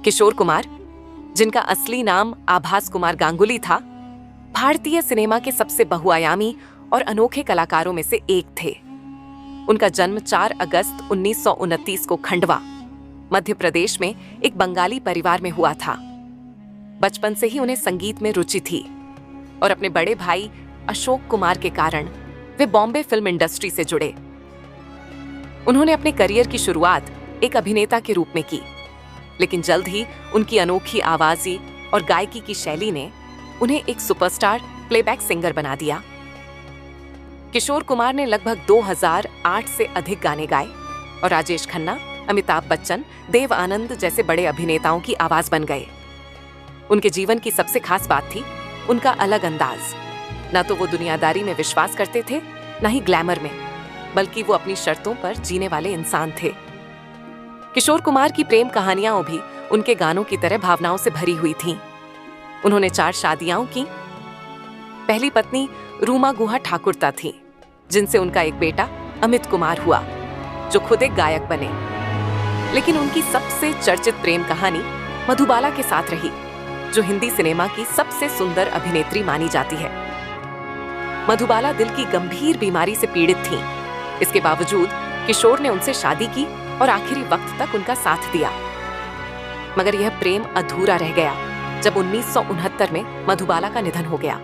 किशोर कुमार, जिनका असली नाम आभास कुमार गांगुली था, भारतीय सिनेमा के सबसे बहुआयामी और अनोखे कलाकारों में से एक थे। उनका जन्म 4 अगस्त 1929 को खंडवा, मध्य प्रदेश में एक बंगाली परिवार में हुआ था। बचपन से ही उन्हें संगीत में रुचि थी और अपने बड़े भाई अशोक कुमार के कारण वे बॉम्बे फिल्म इंडस्ट्री से जुड़े। उन्होंने अपने करियर की शुरुआत एक अभिनेता के रूप में की, लेकिन जल्द ही उनकी अनोखी आवाज़ी और गायकी की शैली ने उन्हें एक सुपरस्टार प्लेबैक सिंगर बना दिया। किशोर कुमार ने लगभग 2008 से अधिक गाने गाए और राजेश खन्ना, अमिताभ बच्चन, देव आनंद जैसे बड़े अभिनेताओं की आवाज बन गए। उनके जीवन की सबसे खास बात थी उनका अलग अंदाज। न तो वो दुनियादारी में विश्वास करते थे, न ही ग्लैमर में, बल्कि वो अपनी शर्तों पर जीने वाले इंसान थे। किशोर कुमार की प्रेम कहानियां भी उनके गानों की तरह भावनाओं से भरी हुई थीं। उन्होंने 4 शादियां की। पहली पत्नी रूमा गुहा ठाकुरता थी, जिनसे उनका एक बेटा अमित कुमार हुआ, जो खुद एक गायक बने। लेकिन उनकी सबसे चर्चित प्रेम कहानी मधुबाला के साथ रही, जो हिंदी सिनेमा की सबसे सुंदर अभिनेत्री मानी जाती है। मधुबाला दिल की गंभीर बीमारी से पीड़ित थीं। इसके बावजूद किशोर ने उनसे शादी की और आखिरी वक्त तक उनका साथ दिया। मगर यह प्रेम अधूरा रह गया जब 1969 में मधुबाला का निधन हो गया।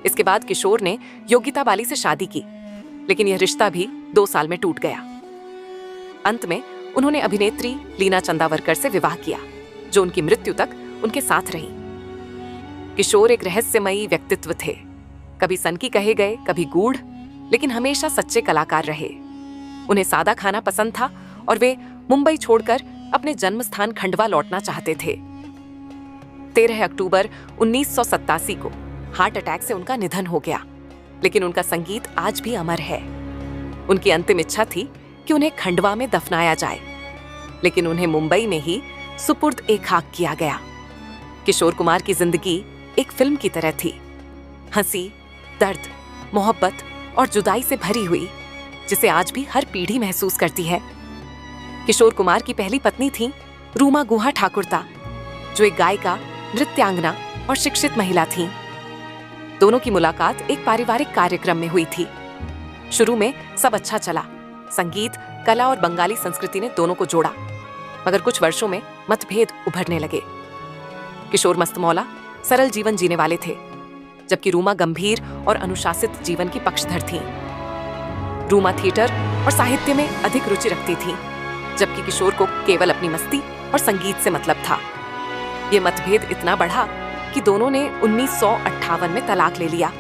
इसके बाद किशोर ने योगिता बाली से शादी की, लेकिन यह रिश्ता भी 2 साल में टूट गया। अंत में उन्होंने अभिनेत्री लीना चंदावरकर से विवाह किया, जो उनकी मृत्यु तक उनके साथ रही। किशोर एक रहस्यमयी व्यक्तित्व थे, कभी सनकी कहे गए, कभी गूढ़, लेकिन हमेशा सच्चे कलाकार रहे। उन्हें सादा खाना पसंद था और वे मुंबई छोड़कर अपने जन्म स्थान खंडवा लौटना चाहते थे। 13 अक्टूबर 1987 को हार्ट अटैक से उनका निधन हो गया, लेकिन उनका संगीत आज भी अमर है। उनकी अंतिम इच्छा थी कि उन्हें खंडवा में दफनाया जाए, लेकिन उन्हें मुंबई में ही सुपुर्द ए खाक किया गया। किशोर कुमार की जिंदगी एक फिल्म की तरह थी, हंसी, दर्द, मोहब्बत और जुदाई से भरी हुई, जिसे आज भी हर पीढ़ी महसूस करती है। किशोर कुमार की पहली पत्नी थी रूमा गुहा ठाकुरता, जो एक गायिका, नृत्यांगना और शिक्षित महिला थीं। दोनों की मुलाकात एक पारिवारिक कार्यक्रम में हुई थी। शुरू में सब अच्छा चला। संगीत, कला और बंगाली संस्कृति ने दोनों को जोड़ा, मगर कुछ वर्षों में मतभेद उभरने लगे। किशोर मस्तमौला, सरल जीवन जीने वाले थे, जबकि रूमा गंभीर और अनुशासित जीवन की पक्षधर थीं। रूमा थिएटर और साहित्य में अधिक रुचि रखती थीं, जबकि किशोर को केवल अपनी मस्ती और संगीत से मतलब था। ये मतभेद इतना बढ़ा कि दोनों ने 1958 में तलाक ले लिया।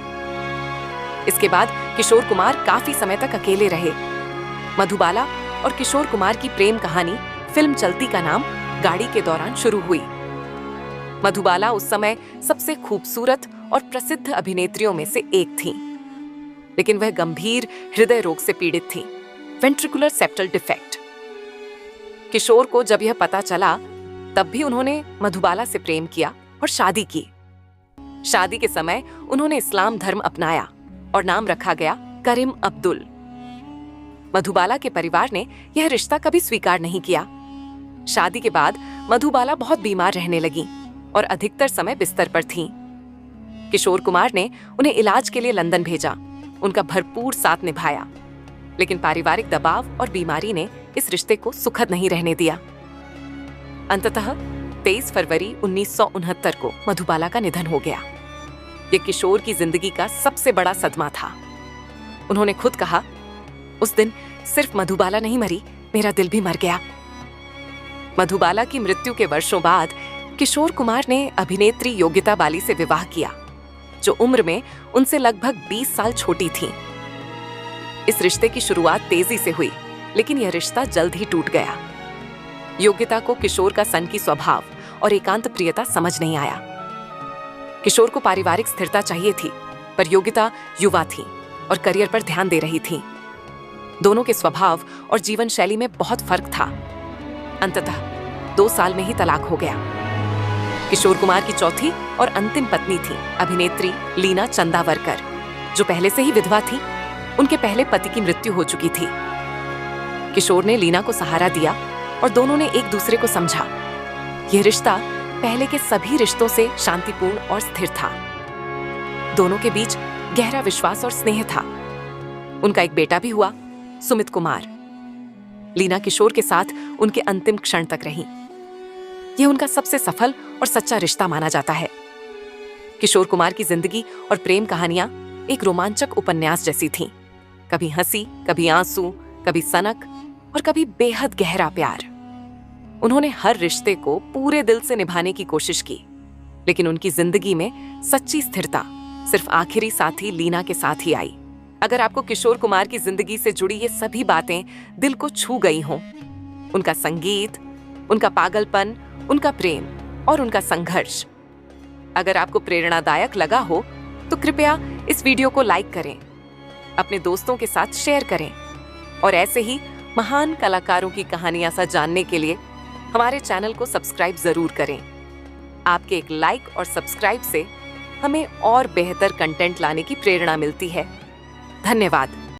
इसके बाद किशोर कुमार काफी समय तक अकेले रहे। मधुबाला और किशोर कुमार की प्रेम कहानी फिल्म चलती का नाम गाड़ी के दौरान शुरू हुई। मधुबाला उस समय सबसे खूबसूरत और प्रसिद्ध अभिनेत्रियों में से एक थीं, लेकिन वह गंभीर हृदय रोग से पीड़ित थीं, वेंट्रिकुलर सेप्टल डिफेक्ट। किशोर को जब यह पता चला, तब भी उन्होंने मधुबाला से प्रेम किया और शादी की। शादी के समय उन्होंने इस्लाम धर्म अपनाया और नाम रखा गया करीम अब्दुल। मधुबाला के परिवार ने यह रिश्ता कभी स्वीकार नहीं किया। शादी के बाद मधुबाला बहुत बीमार रहने लगी और अधिकतर समय बिस्तर पर थीं। किशोर कुमार ने उन्हें इलाज के लिए लंदन भेजा, उनका भरपूर साथ निभाया, लेकिन पारिवारिक दबाव और बीमारी ने इस रिश्ते को सुखद नहीं रहने दिया। अंततः 23 फरवरी 1969 को मधुबाला का निधन हो गया। यह किशोर की जिंदगी का सबसे बड़ा सदमा था। उन्होंने खुद कहा, उस दिन सिर्फ मधुबाला नहीं मरी, मेरा दिल भी मर गया। मधुबाला की मृत्यु के वर्षों बाद किशोर कुमार ने अभिनेत्री योगिता बाली से विवाह किया, जो उम्र में उनसे लगभग 20 साल छोटी थीं। इस रिश्ते की शुरुआत तेजी से हुई, लेकिन यह रिश्ता जल्द ही टूट गया। योगिता को किशोर का सनकी स्वभाव और एकांत प्रियता समझ नहीं आया। किशोर को पारिवारिक स्थिरता चाहिए थी, पर योगिता युवा थी और करियर पर ध्यान दे रही थी। दोनों के स्वभाव और जीवन शैली में बहुत फर्क था। अंततः 2 साल में ही तलाक हो गया। किशोर कुमार की चौथी और अंतिम पत्नी थी अभिनेत्री लीना चंदावरकर, जो पहले से ही विधवा थी। उनके पहले पति की मृत्यु हो चुकी थी। किशोर ने लीना को सहारा दिया और दोनों ने एक दूसरे को समझा। यह रिश्ता पहले के सभी रिश्तों से शांतिपूर्ण और स्थिर था। दोनों के बीच गहरा विश्वास और स्नेह था। उनका एक बेटा भी हुआ, सुमित कुमार। लीना किशोर के साथ उनके अंतिम क्षण तक रही। यह उनका सबसे सफल और सच्चा रिश्ता माना जाता है। किशोर कुमार की जिंदगी और प्रेम कहानियां एक रोमांचक उपन्यास जैसी थीं। कभी हंसी, कभी आंसू, कभी सनक और कभी बेहद गहरा प्यार। उन्होंने हर रिश्ते को पूरे दिल से निभाने की कोशिश की, लेकिन उनकी जिंदगी में सच्ची स्थिरता सिर्फ आखिरी साथी लीना के साथ ही आई। अगर आपको किशोर कुमार की जिंदगी से जुड़ी ये सभी बातें दिल को छू गई हों, उनका संगीत, उनका पागलपन, उनका प्रेम और उनका संघर्ष अगर आपको प्रेरणादायक लगा हो, तो कृपया इस वीडियो को लाइक करें, अपने दोस्तों के साथ शेयर करें और ऐसे ही महान कलाकारों की कहानियां सा जानने के लिए हमारे चैनल को सब्सक्राइब जरूर करें। आपके एक लाइक और सब्सक्राइब से हमें और बेहतर कंटेंट लाने की प्रेरणा मिलती है। धन्यवाद।